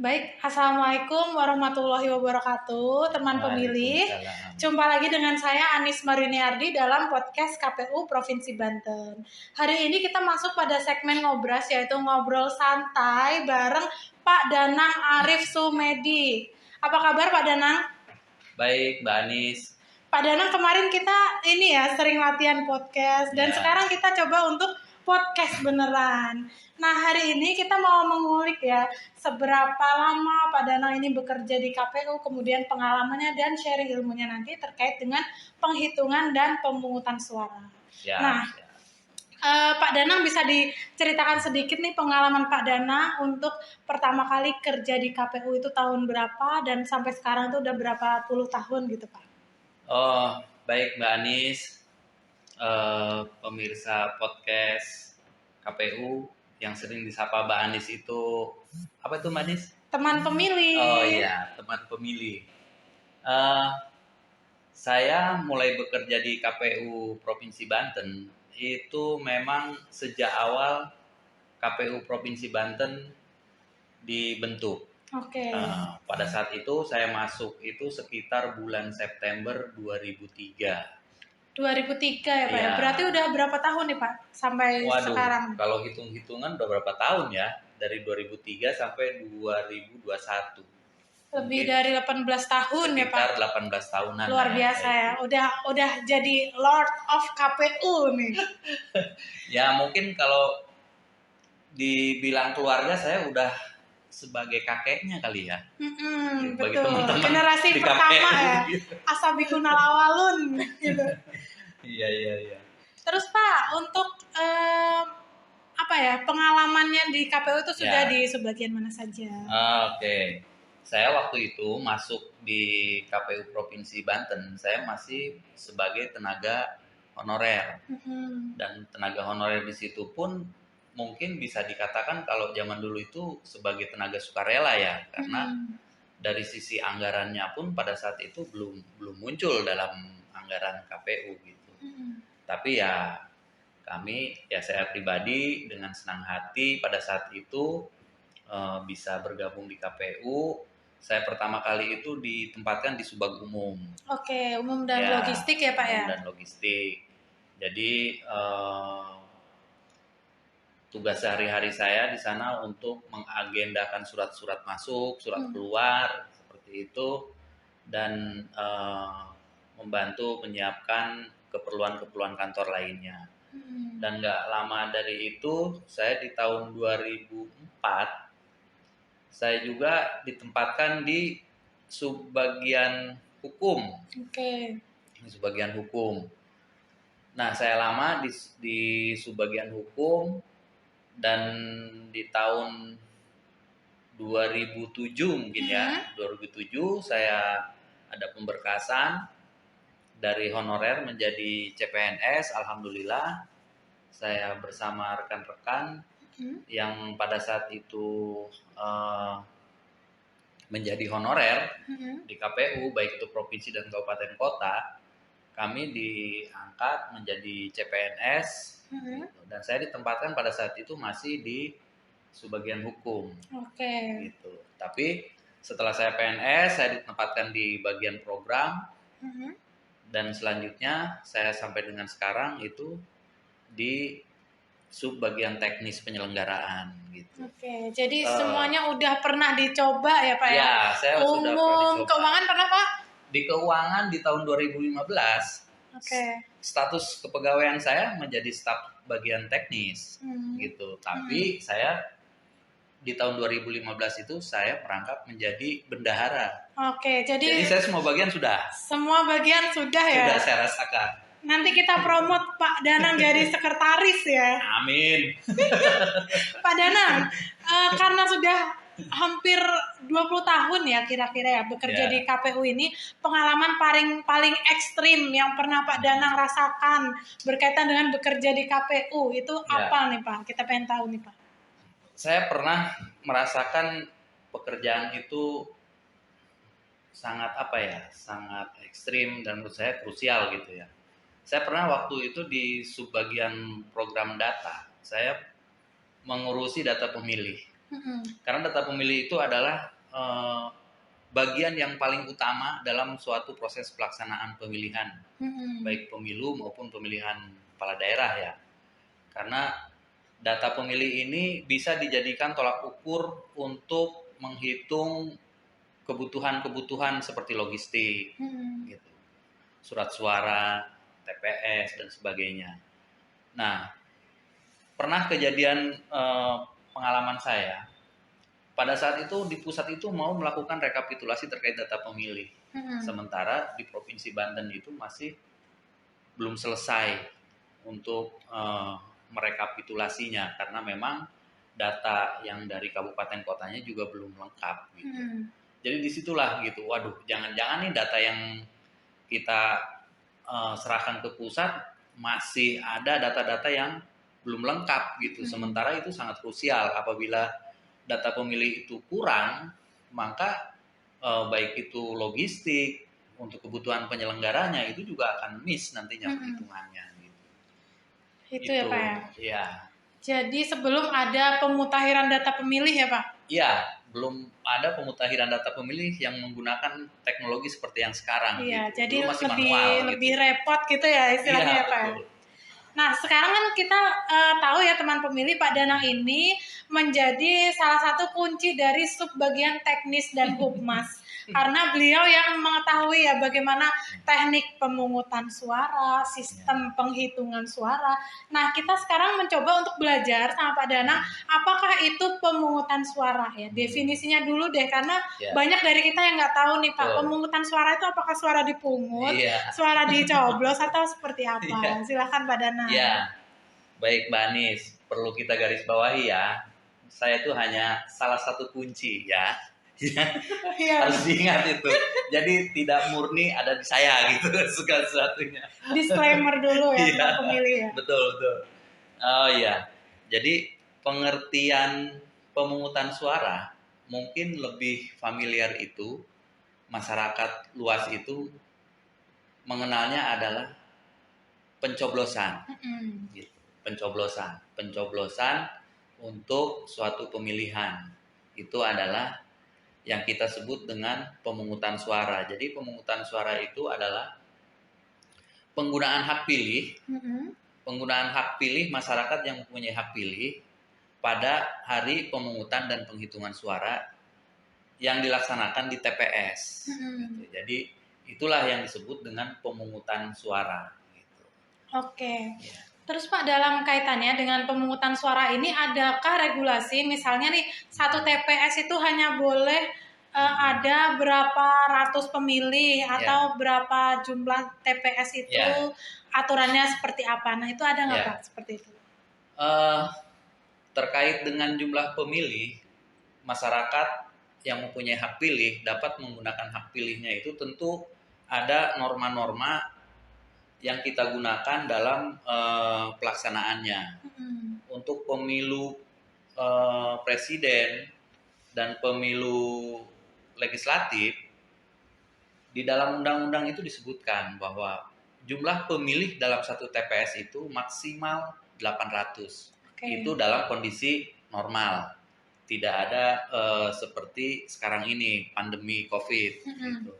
Baik, Assalamualaikum warahmatullahi wabarakatuh, teman pemilih. Waalaikumsalam. Jumpa lagi dengan saya Anis Mariniardi dalam podcast KPU Provinsi Banten. Hari ini kita masuk pada segmen ngobras, yaitu ngobrol santai bareng Pak Danang Arif Sumedi. Apa kabar Pak Danang? Baik, Mbak Anis. Pak Danang, kemarin kita sering latihan podcast dan sekarang kita coba untuk podcast beneran. Nah, hari ini kita mau mengulik seberapa lama Pak Danang ini bekerja di KPU, kemudian pengalamannya dan sharing ilmunya nanti terkait dengan penghitungan dan pemungutan suara. Pak Danang bisa diceritakan sedikit nih pengalaman Pak Danang untuk pertama kali kerja di KPU itu tahun berapa dan sampai sekarang itu udah berapa puluh tahun gitu Pak? Oh, baik Mbak Anis, pemirsa podcast KPU yang sering disapa Mbak Anis itu, apa itu Mbak Anis? Teman pemilih. Oh iya, teman pemilih. Saya mulai bekerja di KPU Provinsi Banten, itu memang sejak awal KPU Provinsi Banten dibentuk. Oke. Pada saat itu saya masuk itu sekitar bulan September 2003. 2003 ya Pak ya? Berarti udah berapa tahun nih Pak sampai sekarang? Kalau hitung-hitungan udah berapa tahun ya? Dari 2003 sampai 2021. Lebih dari 18 tahun ya Pak? Sekitar 18 tahunan. Luar biasa ya. Udah jadi Lord of KPU nih. Ya mungkin kalau dibilang keluarga saya udah sebagai kakeknya kali ya. Betul. Teman-teman generasi pertama ya. Asabikunal awalun gitu. Iya. Terus Pak, untuk pengalamannya di KPU itu sudah di sebagian mana saja? Oke. Saya waktu itu masuk di KPU Provinsi Banten, saya masih sebagai tenaga honorer. Dan tenaga honorer di situ pun mungkin bisa dikatakan kalau zaman dulu itu sebagai tenaga sukarela ya, karena dari sisi anggarannya pun pada saat itu belum muncul dalam anggaran KPU gitu. Tapi ya saya pribadi dengan senang hati pada saat itu bisa bergabung di KPU. Saya pertama kali itu ditempatkan di Subag Umum. Oke, umum dan logistik ya Pak ya? Umum dan logistik. Jadi tugas sehari-hari saya di sana untuk mengagendakan surat-surat masuk, surat keluar, seperti itu, dan membantu menyiapkan keperluan-keperluan kantor lainnya. Dan nggak lama dari itu, saya di tahun 2004, saya juga ditempatkan di subbagian hukum. Oke. Di subbagian hukum. Nah, saya lama di subbagian hukum dan di tahun 2007 mungkin ya. 2007 saya ada pemberkasan dari honorer menjadi CPNS. Alhamdulillah saya bersama rekan-rekan yang pada saat itu menjadi honorer di KPU, baik itu provinsi dan kabupaten kota, kami diangkat menjadi CPNS dan saya ditempatkan pada saat itu masih di subbagian hukum. Gitu. Tapi setelah saya PNS, saya ditempatkan di bagian program dan selanjutnya saya sampai dengan sekarang itu di subbagian teknis penyelenggaraan gitu. Oke, jadi semuanya udah pernah dicoba ya Pak ya? Ya, saya sudah pernah dicoba. Keuangan pernah Pak? Di keuangan di tahun 2015. Status kepegawaian saya menjadi staf bagian teknis gitu. Tapi saya di tahun 2015 itu saya merangkap menjadi bendahara. Oke, jadi saya semua bagian sudah. Semua bagian sudah ya? Sudah saya rasakan. Nanti kita promote Pak Danang jadi sekretaris ya. Amin. Pak Danang, karena sudah hampir 20 tahun ya kira-kira ya bekerja di KPU ini, pengalaman paling ekstrim yang pernah Pak Danang rasakan berkaitan dengan bekerja di KPU itu apa nih Pak? Kita pengen tahu nih Pak. Saya pernah merasakan pekerjaan itu sangat sangat ekstrim dan menurut saya krusial gitu ya. Saya pernah waktu itu di subbagian program data, saya mengurusi data pemilih. Karena data pemilih itu adalah bagian yang paling utama dalam suatu proses pelaksanaan pemilihan, baik pemilu maupun pemilihan kepala daerah ya. Karena data pemilih ini bisa dijadikan tolak ukur untuk menghitung kebutuhan-kebutuhan seperti logistik, gitu, surat suara, TPS dan sebagainya. Nah, pernah kejadian pengalaman saya. Pada saat itu di pusat itu mau melakukan rekapitulasi terkait data pemilih. Sementara di Provinsi Banten itu masih belum selesai untuk merekapitulasinya karena memang data yang dari kabupaten kotanya juga belum lengkap gitu. Jadi disitulah gitu, waduh jangan-jangan nih data yang kita serahkan ke pusat masih ada data-data yang belum lengkap gitu. Sementara itu sangat krusial apabila data pemilih itu kurang, maka baik itu logistik untuk kebutuhan penyelenggaranya itu juga akan miss nantinya perhitungannya. Gitu. Itu ya Pak ya? Iya. Jadi sebelum ada pemutakhiran data pemilih ya Pak? Iya, belum ada pemutakhiran data pemilih yang menggunakan teknologi seperti yang sekarang. Iya, gitu. jadi masih lebih repot gitu ya istilahnya ya Pak. Betul. Nah, sekarang kan kita tahu ya teman pemilih Pak Danang ini menjadi salah satu kunci dari subbagian teknis dan Hubmas. Karena beliau yang mengetahui ya bagaimana teknik pemungutan suara, sistem penghitungan suara. Nah, kita sekarang mencoba untuk belajar sama Pak Danang, apakah itu pemungutan suara ya? Definisinya dulu deh, karena banyak dari kita yang nggak tahu nih Pak, pemungutan suara itu apakah suara dipungut, suara dicoblos atau seperti apa? Silakan Pak Danang. Ya, baik Mbak Anis, perlu kita garis bawahi ya, saya itu hanya salah satu kunci ya. Harus diingat itu. Jadi tidak murni ada di saya gitu segala sesuatunya. Disclaimer dulu ya pemilih ya. Betul. Oh iya. Jadi pengertian pemungutan suara mungkin lebih familiar itu masyarakat luas itu mengenalnya adalah pencoblosan. Gitu. Pencoblosan untuk suatu pemilihan. Itu adalah yang kita sebut dengan pemungutan suara. Jadi pemungutan suara itu adalah penggunaan hak pilih, penggunaan hak pilih masyarakat yang mempunyai hak pilih pada hari pemungutan dan penghitungan suara yang dilaksanakan di TPS. Gitu. Jadi itulah yang disebut dengan pemungutan suara. Gitu. Oke. Ya. Terus Pak, dalam kaitannya dengan pemungutan suara ini, adakah regulasi, misalnya nih, satu TPS itu hanya boleh ada berapa ratus pemilih atau berapa jumlah TPS itu, aturannya seperti apa? Nah, itu ada nggak Pak, seperti itu? Terkait dengan jumlah pemilih, masyarakat yang mempunyai hak pilih dapat menggunakan hak pilihnya itu tentu ada norma-norma yang kita gunakan dalam pelaksanaannya. Untuk pemilu presiden dan pemilu legislatif, di dalam undang-undang itu disebutkan bahwa jumlah pemilih dalam satu TPS itu maksimal 800. Itu dalam kondisi normal. Tidak ada seperti sekarang ini, pandemi COVID. Gitu.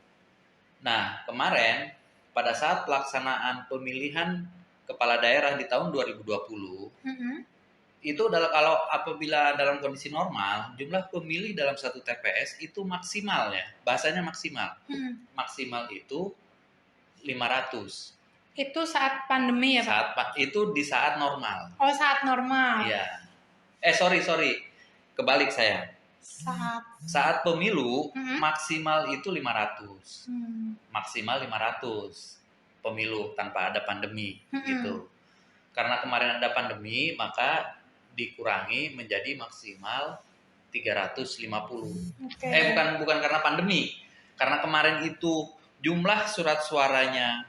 Nah, kemarin pada saat pelaksanaan pemilihan kepala daerah di tahun 2020, itu kalau apabila dalam kondisi normal, jumlah pemilih dalam satu TPS itu maksimal ya, bahasanya maksimal. Maksimal itu 500. Itu saat pandemi ya Pak? Itu di saat normal. Oh, saat normal. Iya. Sorry. Kebalik saya. Saat pemilu maksimal itu 500. Maksimal 500 pemilu tanpa ada pandemi gitu. Karena kemarin ada pandemi, maka dikurangi menjadi maksimal 350. Bukan karena pandemi. Karena kemarin itu jumlah surat suaranya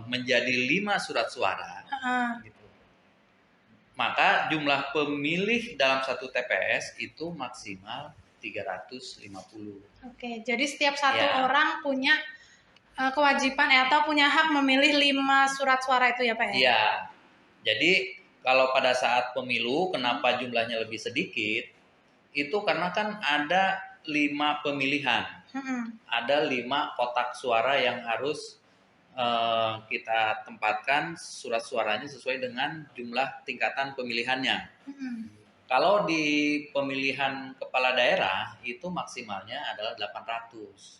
menjadi 5 surat suara. Gitu. Maka jumlah pemilih dalam satu TPS itu maksimal 350. Oke, jadi setiap satu orang punya kewajiban atau punya hak memilih 5 surat suara itu ya Pak ya? Iya. Jadi kalau pada saat pemilu kenapa jumlahnya lebih sedikit? Itu karena kan ada 5 pemilihan. Ada 5 kotak suara yang harus kita tempatkan surat suaranya sesuai dengan jumlah tingkatan pemilihannya. Kalau di pemilihan kepala daerah itu maksimalnya adalah 800.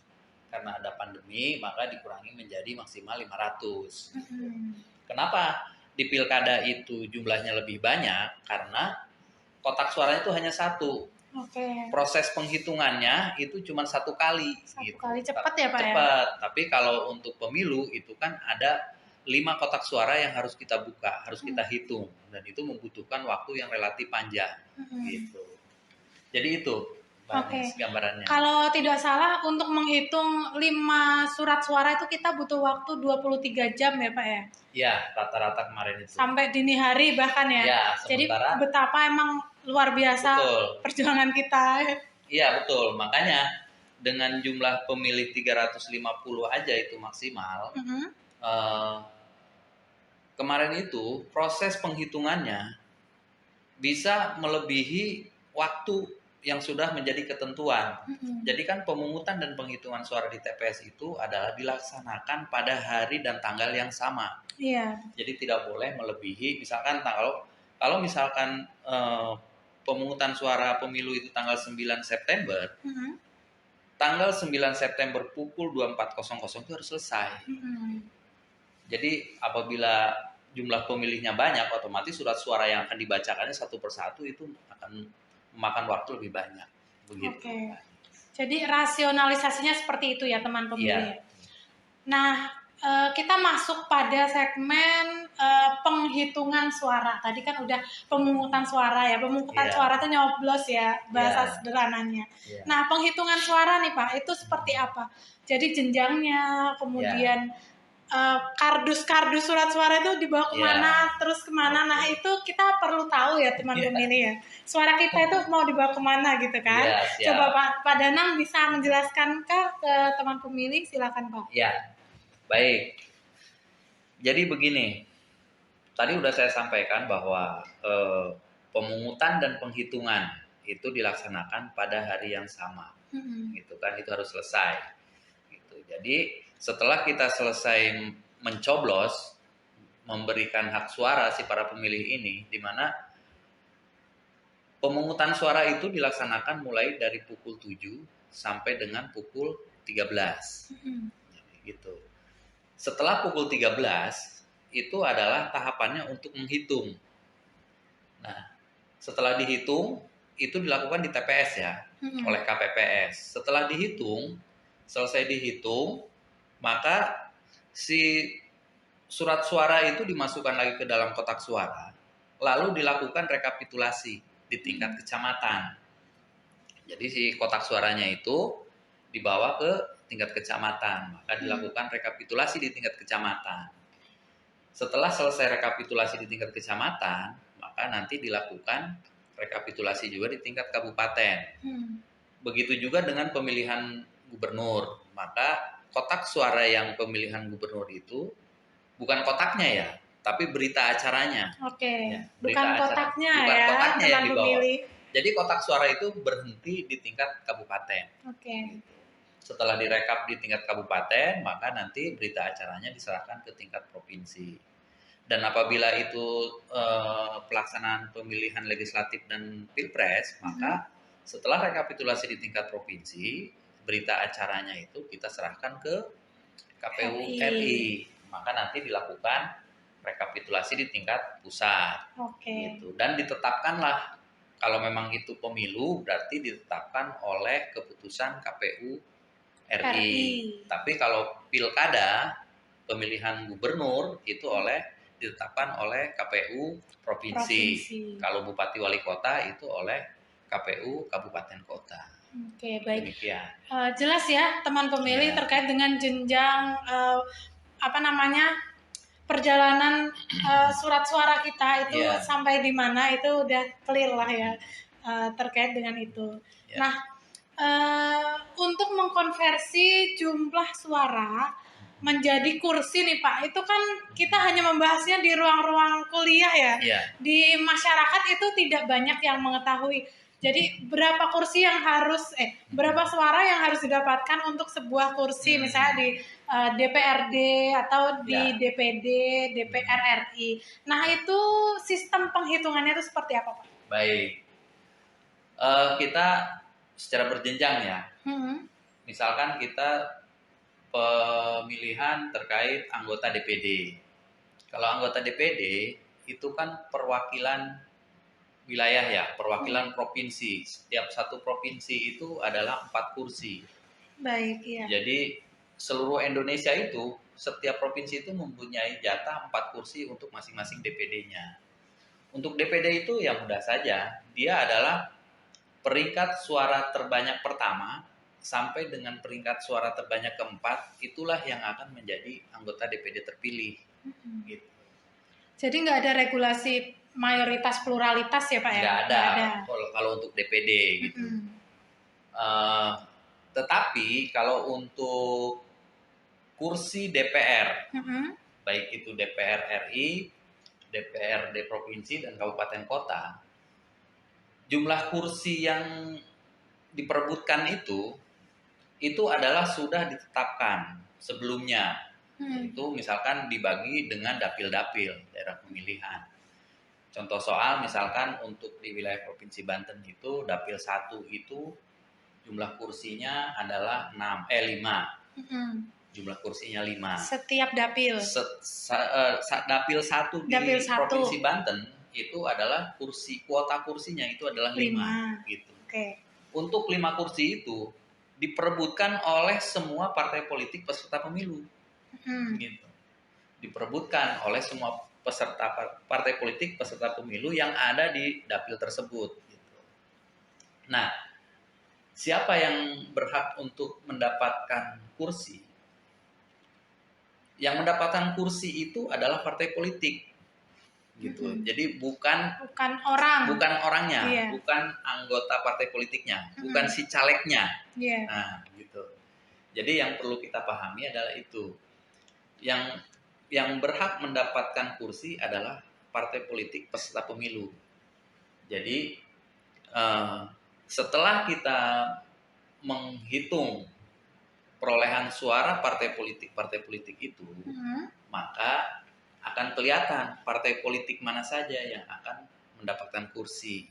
Karena ada pandemi maka dikurangi menjadi maksimal 500. Kenapa di pilkada itu jumlahnya lebih banyak? Karena kotak suaranya itu hanya 1. Proses penghitungannya itu cuma 1 kali. Satu kali cepat ya Pak ya? Cepat. Tapi kalau untuk pemilu itu kan ada 5 kotak suara yang harus kita buka, harus kita hitung. Dan itu membutuhkan waktu yang relatif panjang. Gitu. Jadi itu gambarannya. Kalau tidak salah untuk menghitung 5 surat suara itu kita butuh waktu 23 jam ya Pak ya? Ya, rata-rata kemarin itu. Sampai dini hari bahkan ya? Ya, jadi betapa emang luar biasa perjuangan kita. Iya betul, makanya dengan jumlah pemilih 350 aja itu maksimal. Kemarin itu proses penghitungannya bisa melebihi waktu yang sudah menjadi ketentuan. Jadi kan pemungutan dan penghitungan suara di TPS itu adalah dilaksanakan pada hari dan tanggal yang sama. Jadi tidak boleh melebihi, misalkan kalau misalkan pemungutan suara pemilu itu tanggal 9 September, tanggal 9 September pukul 24.00 itu harus selesai. Jadi apabila jumlah pemilihnya banyak, otomatis surat suara yang akan dibacakannya satu persatu itu akan memakan waktu lebih banyak. Begitu. Jadi rasionalisasinya seperti itu ya teman pemilih. Nah, kita masuk pada segmen penghitungan suara. Tadi kan udah pemungutan suara ya. Pemungutan suara itu nyoblos ya bahasa sederhananya. Nah, penghitungan suara nih Pak, itu seperti apa? Jadi jenjangnya, kemudian kardus-kardus surat suara itu dibawa kemana, terus kemana. Nah, itu kita perlu tahu ya teman pemilih ya. Suara kita itu mau dibawa kemana gitu kan. Coba Pak Danang bisa menjelaskan ke teman pemilih, silakan Pak. Ya. Baik, jadi begini, tadi udah saya sampaikan bahwa pemungutan dan penghitungan itu dilaksanakan pada hari yang sama, gitu kan, itu harus selesai. Gitu. Jadi setelah kita selesai mencoblos, memberikan hak suara si para pemilih ini, di mana pemungutan suara itu dilaksanakan mulai dari pukul 7 sampai dengan pukul 13, gitu. Setelah pukul 13 itu adalah tahapannya untuk menghitung. Nah, setelah dihitung itu dilakukan di TPS ya, oleh KPPS. Setelah dihitung, selesai dihitung, maka si surat suara itu dimasukkan lagi ke dalam kotak suara, lalu dilakukan rekapitulasi di tingkat kecamatan. Jadi si kotak suaranya itu dibawa ke tingkat kecamatan, maka dilakukan rekapitulasi di tingkat kecamatan. Setelah selesai rekapitulasi di tingkat kecamatan, maka nanti dilakukan rekapitulasi juga di tingkat kabupaten. Begitu juga dengan pemilihan gubernur, maka kotak suara yang pemilihan gubernur itu bukan kotaknya ya, tapi berita acaranya. Ya, bukan kotaknya ya, kotaknya yang dibawa. Jadi kotak suara itu berhenti di tingkat kabupaten. Setelah direkap di tingkat kabupaten, maka nanti berita acaranya diserahkan ke tingkat provinsi. Dan apabila itu pelaksanaan pemilihan legislatif dan pilpres, maka setelah rekapitulasi di tingkat provinsi, berita acaranya itu kita serahkan ke KPU RI. Maka nanti dilakukan rekapitulasi di tingkat pusat. Gitu. Dan ditetapkanlah, kalau memang itu pemilu, berarti ditetapkan oleh keputusan KPU RI. Tapi kalau pilkada, pemilihan gubernur itu ditetapkan oleh KPU provinsi. Kalau bupati wali kota itu oleh KPU kabupaten kota. Baik. Jelas ya teman pemilih terkait dengan jenjang perjalanan surat suara kita itu sampai di mana, itu udah clear lah ya terkait dengan itu. Nah, untuk mengkonversi jumlah suara menjadi kursi nih Pak, itu kan kita hanya membahasnya di ruang-ruang kuliah ya. Iya. Di masyarakat itu tidak banyak yang mengetahui. Jadi berapa kursi yang harus berapa suara yang harus didapatkan untuk sebuah kursi misalnya di DPRD atau di DPD, DPR RI. Nah, itu sistem penghitungannya itu seperti apa Pak? Baik. Kita secara berjenjang ya. Misalkan kita pemilihan terkait anggota DPD. Kalau anggota DPD itu kan perwakilan wilayah ya, perwakilan provinsi. Setiap satu provinsi itu adalah 4 kursi. Baik, iya. Jadi seluruh Indonesia itu, setiap provinsi itu mempunyai jatah 4 kursi untuk masing-masing DPD-nya. Untuk DPD itu ya mudah saja, dia adalah peringkat suara terbanyak pertama sampai dengan peringkat suara terbanyak keempat, itulah yang akan menjadi anggota DPD terpilih. Gitu. Jadi nggak ada regulasi mayoritas pluralitas ya Pak ya? Nggak ada. Kalau untuk DPD gitu. Tetapi kalau untuk kursi DPR, baik itu DPR RI, DPRD provinsi dan kabupaten kota, jumlah kursi yang diperebutkan itu adalah sudah ditetapkan sebelumnya. Itu misalkan dibagi dengan dapil-dapil daerah pemilihan. Contoh soal misalkan untuk di wilayah Provinsi Banten itu dapil 1 itu jumlah kursinya adalah 5. Jumlah kursinya 5. Setiap dapil. Dapil 1 di Provinsi Banten itu adalah kuota kursinya itu adalah 5 gitu. Untuk 5 kursi itu diperebutkan oleh semua partai politik peserta pemilu. Gitu. Diperebutkan oleh semua peserta partai politik peserta pemilu yang ada di dapil tersebut gitu. Nah, siapa yang berhak untuk mendapatkan kursi? Yang mendapatkan kursi itu adalah partai politik gitu. Jadi bukan orangnya, bukan anggota partai politiknya, bukan si calegnya. Nah, gitu. Jadi yang perlu kita pahami adalah itu. Yang berhak mendapatkan kursi adalah partai politik peserta pemilu. Jadi setelah kita menghitung perolehan suara partai politik itu, maka akan kelihatan partai politik mana saja yang akan mendapatkan kursi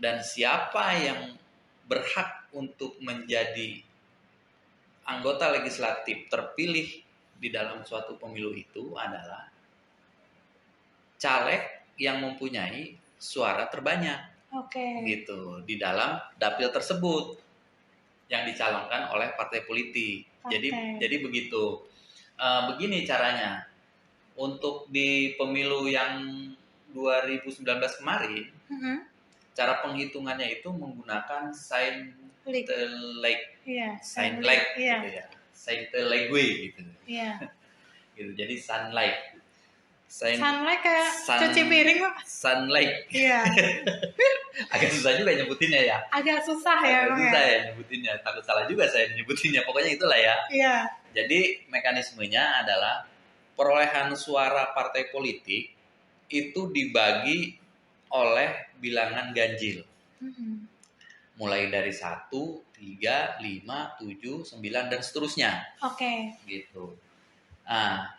dan siapa yang berhak untuk menjadi anggota legislatif terpilih di dalam suatu pemilu itu adalah caleg yang mempunyai suara terbanyak, gitu di dalam dapil tersebut yang dicalonkan oleh partai politik. Jadi begitu. Begini caranya untuk di pemilu yang 2019 kemarin, cara penghitungannya itu menggunakan Saint-Lake gitu ya. Saint-Lake gitu. Gitu. Jadi Sunlight kayak cuci piring Pak. Sunlight. Agak susah juga nyebutinnya ya. Agak susah ya nyebutinnya. Takut salah juga saya nyebutinnya. Pokoknya itulah ya. Jadi mekanismenya adalah perolehan suara partai politik itu dibagi oleh bilangan ganjil. Mulai dari 1, 3, 5, 7, 9 dan seterusnya. Gitu. Nah,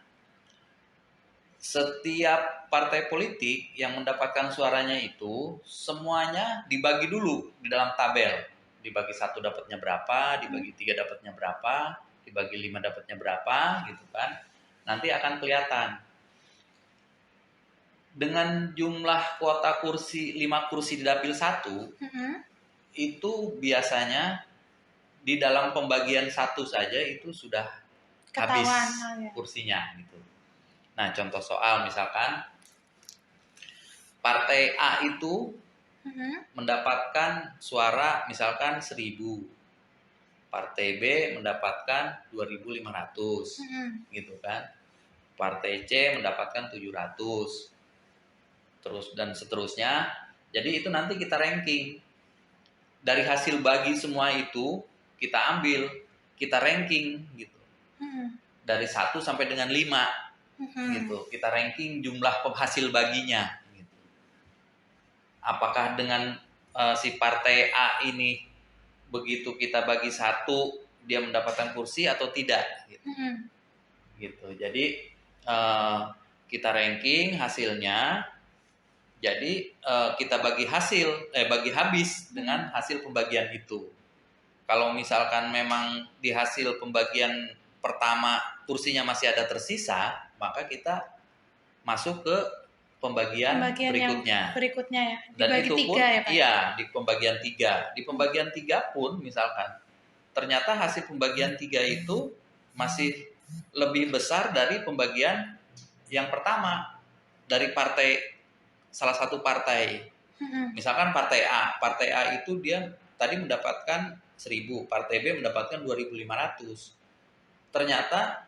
setiap partai politik yang mendapatkan suaranya itu semuanya dibagi dulu di dalam tabel. Dibagi 1 dapatnya berapa, dibagi 3 dapatnya berapa, dibagi 5 dapatnya berapa, gitu kan. Nanti akan kelihatan. Dengan jumlah kuota kursi 5 kursi di dapil 1, itu biasanya di dalam pembagian 1 saja itu sudah habis kursinya gitu. Nah, contoh soal misalkan partai A itu mendapatkan suara misalkan 1.000. Partai B mendapatkan 2.500. Gitu kan. Partai C mendapatkan 700. Terus dan seterusnya. Jadi itu nanti kita ranking. Dari hasil bagi semua itu kita ambil, kita ranking gitu. dari 1 sampai dengan 5 gitu. Kita ranking jumlah penghasil baginya gitu. Apakah dengan si partai A ini begitu kita bagi 1 dia mendapatkan kursi atau tidak gitu. Gitu. Jadi kita ranking hasilnya. Jadi kita bagi habis dengan hasil pembagian itu. Kalau misalkan memang di hasil pembagian pertama kursinya masih ada tersisa, maka kita masuk ke pembagian berikutnya. Berikutnya ya. Dan itu pun ya, Pak? Iya, di pembagian 3. Di pembagian 3 pun misalkan ternyata hasil pembagian 3 itu masih lebih besar dari pembagian yang pertama dari salah satu partai. Misalkan partai A itu dia tadi mendapatkan 1.000, partai B mendapatkan 2.500. Ternyata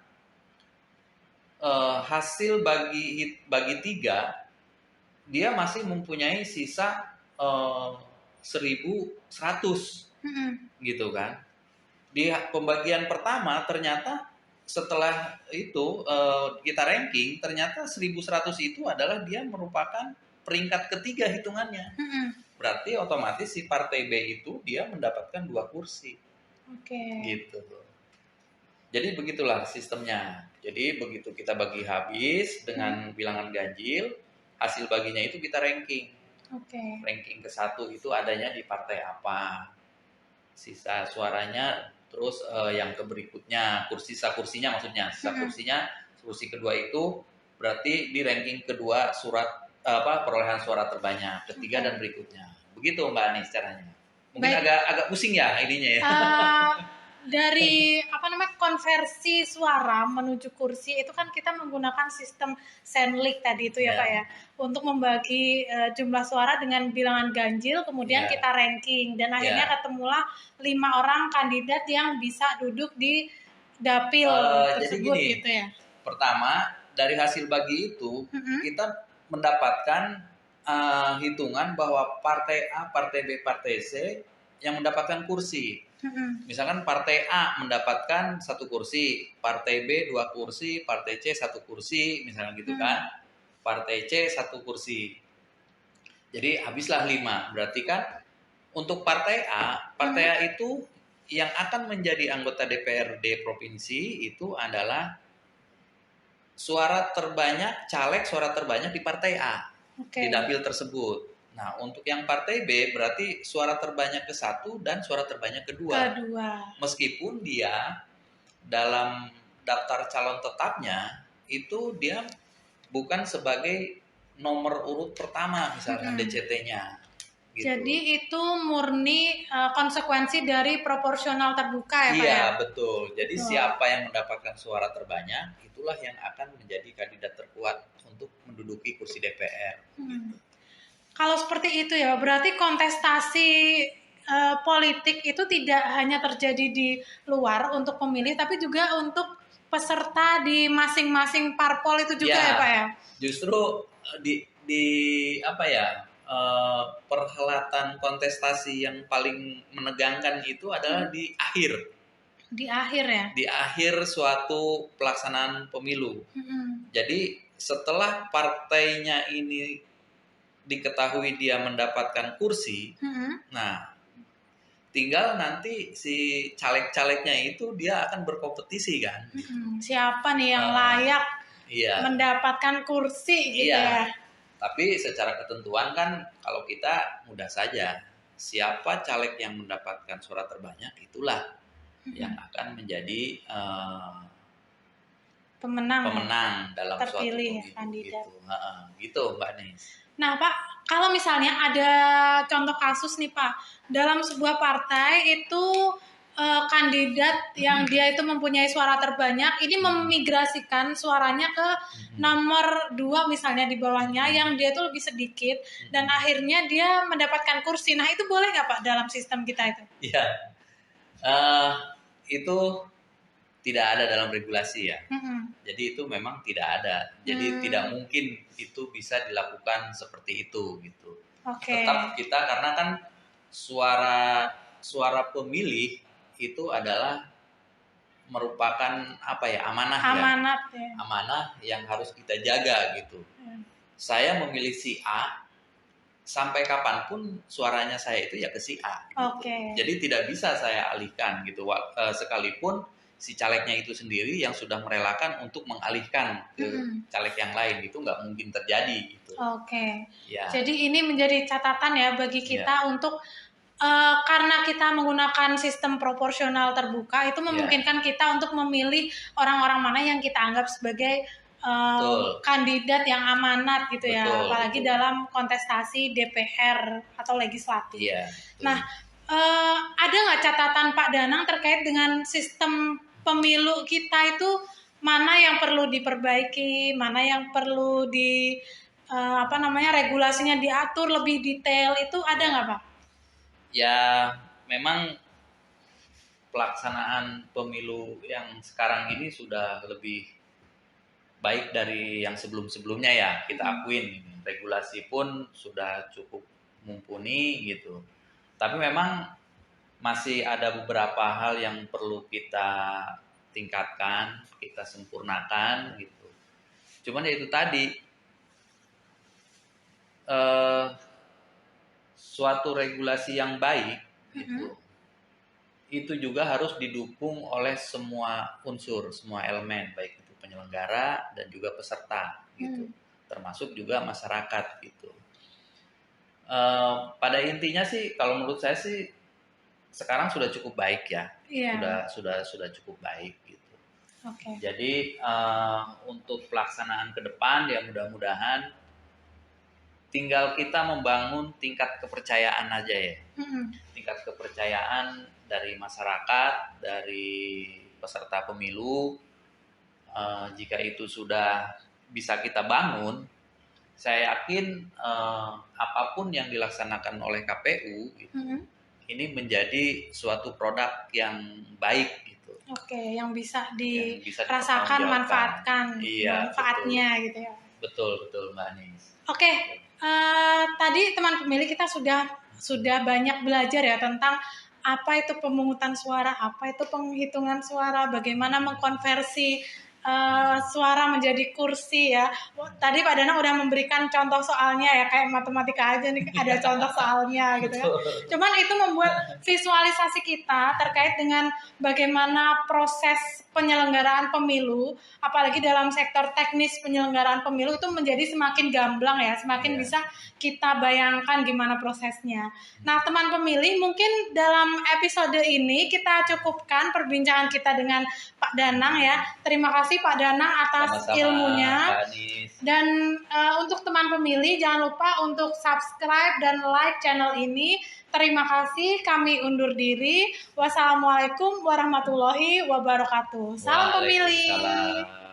hasil bagi 3 dia masih mempunyai sisa 1.100 gitu kan. Di pembagian pertama ternyata setelah itu kita ranking, ternyata 1.100 itu adalah dia merupakan peringkat ketiga hitungannya. Berarti otomatis si partai B itu dia mendapatkan 2 kursi. Gitu. Jadi begitulah sistemnya. Jadi begitu kita bagi habis dengan bilangan ganjil, hasil baginya itu kita ranking. Ranking ke-1 itu adanya di partai apa. Sisa suaranya, terus yang ke berikutnya, sisa kursinya maksudnya. Sisa kursinya, kursi kedua itu berarti di ranking kedua perolehan suara terbanyak, ketiga dan berikutnya. Begitu Mbak Anis caranya. Mungkin agak pusing ya ininya ya. Dari konversi suara menuju kursi itu kan kita menggunakan sistem Sandlich tadi itu ya Pak ya, untuk membagi jumlah suara dengan bilangan ganjil, kemudian kita ranking dan akhirnya ketemulah 5 orang kandidat yang bisa duduk di dapil tersebut. Jadi gini, gitu ya. Pertama dari hasil bagi itu kita mendapatkan hitungan bahwa partai A, partai B, partai C yang mendapatkan kursi. Misalkan partai A mendapatkan 1 kursi, partai B 2 kursi, partai C 1 kursi, misalnya gitu kan. Partai C 1 kursi. Jadi habislah 5. Berarti kan untuk partai A itu yang akan menjadi anggota DPRD provinsi itu adalah caleg suara terbanyak di partai A di dapil tersebut. Nah, untuk yang partai B berarti suara terbanyak ke-1 dan suara terbanyak kedua. Meskipun dia dalam daftar calon tetapnya itu dia bukan sebagai nomor urut pertama misalkan DCT-nya. Gitu. Jadi itu murni konsekuensi dari proporsional terbuka ya Pak ya? Iya, betul. Jadi siapa yang mendapatkan suara terbanyak itulah yang akan menjadi kandidat terkuat untuk menduduki kursi DPR. Gitu. Kalau seperti itu ya, berarti kontestasi politik itu tidak hanya terjadi di luar untuk pemilih, tapi juga untuk peserta di masing-masing parpol itu juga ya Pak ya? Justru perhelatan kontestasi yang paling menegangkan itu adalah di akhir. Di akhir ya? Di akhir suatu pelaksanaan pemilu. Jadi setelah partainya ini diketahui dia mendapatkan kursi, nah tinggal nanti si caleg-calegnya itu dia akan berkompetisi kan. Siapa nih yang layak mendapatkan kursi gitu ya? Tapi secara ketentuan kan kalau kita mudah saja, siapa caleg yang mendapatkan suara terbanyak itulah yang akan menjadi pemenang dalam terpilih suatu kandidat. Gitu Mbak Nis. Nah Pak, kalau misalnya ada contoh kasus nih Pak, dalam sebuah partai itu kandidat yang dia itu mempunyai suara terbanyak ini memigrasikan suaranya ke nomor 2 misalnya di bawahnya yang dia itu lebih sedikit dan akhirnya dia mendapatkan kursi. Nah itu boleh nggak Pak dalam sistem kita itu? Iya, itu tidak ada dalam regulasi ya. Jadi itu memang tidak ada. Jadi tidak mungkin itu bisa dilakukan seperti itu gitu. Tetap kita karena kan suara pemilih itu adalah merupakan apa ya, amanah ya. Amanah yang harus kita jaga gitu. Saya memilih si A, sampai kapanpun suaranya saya itu ya ke si A. Gitu. Jadi tidak bisa saya alihkan gitu. Sekalipun si calegnya itu sendiri yang sudah merelakan untuk mengalihkan ke caleg yang lain, itu nggak mungkin terjadi gitu. Ya. Jadi ini menjadi catatan ya bagi kita untuk karena kita menggunakan sistem proporsional terbuka, itu memungkinkan kita untuk memilih orang-orang mana yang kita anggap sebagai kandidat yang amanat gitu ya, apalagi dalam kontestasi DPR atau legislatif. Nah, ada nggak catatan Pak Danang terkait dengan sistem pemilu kita itu, mana yang perlu diperbaiki, mana yang perlu regulasinya diatur lebih detail, itu ada nggak Pak? Ya, memang pelaksanaan pemilu yang sekarang ini sudah lebih baik dari yang sebelum-sebelumnya ya, kita akuin. Regulasi pun sudah cukup mumpuni gitu. Tapi memang masih ada beberapa hal yang perlu kita tingkatkan, kita sempurnakan gitu. Cuman ya itu tadi, suatu regulasi yang baik itu juga harus didukung oleh semua unsur, semua elemen, baik itu penyelenggara dan juga peserta gitu, termasuk juga masyarakat gitu. Pada intinya sih, kalau menurut saya sih sekarang sudah cukup baik ya, sudah cukup baik gitu. Jadi untuk pelaksanaan ke depan ya mudah-mudahan tinggal kita membangun tingkat kepercayaan aja ya. Tingkat kepercayaan dari masyarakat, dari peserta pemilu. Jika itu sudah bisa kita bangun, saya yakin apapun yang dilaksanakan oleh KPU gitu, ini menjadi suatu produk yang baik gitu. Yang bisa dirasakan manfaatnya gitu ya. Betul Mbak Anis. Tadi teman pemilih kita sudah banyak belajar ya tentang apa itu pemungutan suara, apa itu penghitungan suara, bagaimana mengkonversi suara menjadi kursi ya. Tadi Pak Danang udah memberikan contoh soalnya ya, kayak matematika aja nih ada contoh soalnya gitu kan. Cuman itu membuat visualisasi kita terkait dengan bagaimana proses penyelenggaraan pemilu, apalagi dalam sektor teknis penyelenggaraan pemilu itu menjadi semakin gamblang ya, semakin bisa kita bayangkan gimana prosesnya. Nah, teman pemilih, mungkin dalam episode ini kita cukupkan perbincangan kita dengan Pak Danang ya. Terima kasih Pak Danang atas ilmunya. Dan untuk teman pemilih, jangan lupa untuk subscribe dan like channel ini. Terima kasih, kami undur diri. Wassalamualaikum warahmatullahi wabarakatuh. Salam pemilih.